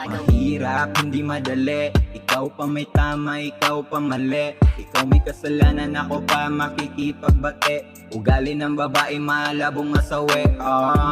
Mahirap, hindi madali. Ikaw pa may tama, ikaw pa mali. Ikaw may kasalanan, ako pa makikipagbate. Ugali ng babae, malabong masawi.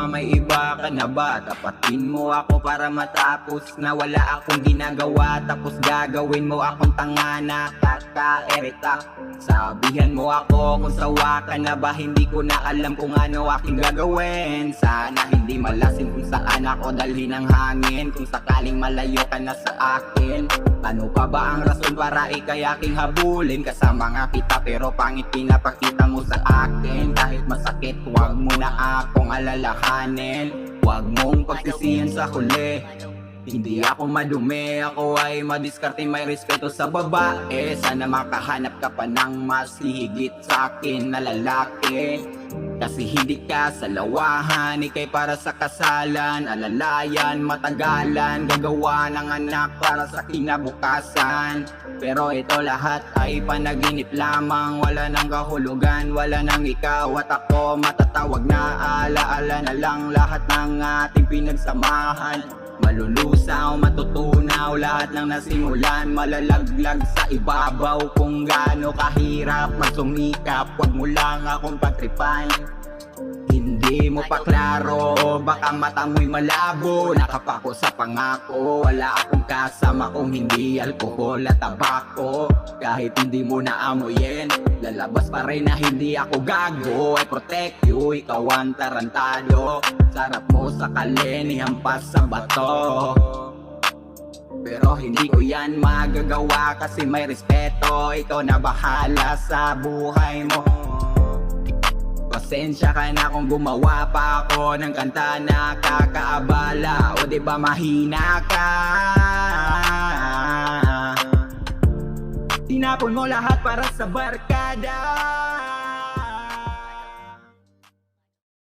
May iba ka na ba? Tapatin mo ako para matapos na wala akong ginagawa. Tapos gagawin mo akong tanga na kaka-erita. Sabihan mo ako kung sawa ka na ba. Hindi ko na alam kung ano aking gagawin. Sana hindi malasin kung saan ako dalhin ng hangin. Kung sakaling malayo ka na sa akin, ano pa ba ang rason para ikay aking habulin? Kasama nga kita pero pangit pinapakita mo sa akin. Kahit masakit, huwag mo na akong alalahanin. Huwag mong pagsisihan sa huli. Hindi ako madumi, ako ay madiskarte, may respeto sa babae. Sana makahanap ka pa ng mas higit sa akin na lalaki. Kasi hindi ka sa lawahan, ikay para sa kasalan. Alalayan, matagalan, gagawa ng anak para sa kinabukasan. Pero ito lahat ay panaginip lamang. Wala nang kahulugan, wala nang ikaw at ako. Matatawag na alaala na lang lahat ng ating pinagsamahan. Malulusaw, matutunaw, lahat ng nasimulan. Malalaglag sa ibabaw kung gaano kahirap magsumikap. Huwag mo lang akong pagtripan. Hindi mo pa klaro, baka mata mo'y malabo. Nakapako sa pangako, wala akong kasama kung hindi alkohol at tabako. Kahit hindi mo naamoyin, lalabas pa rin na hindi ako gago. I protect you, ikaw ang tarantado. Sarap mo sa kalin, ihampas sa bato. Pero hindi ko yan magagawa kasi may respeto. Ikaw na bahala sa buhay mo. Pasensya ka na kung gumawa pa ako ng kanta na kakaabala. O diba mahina ka? Tinapon mo lahat para sa barkada.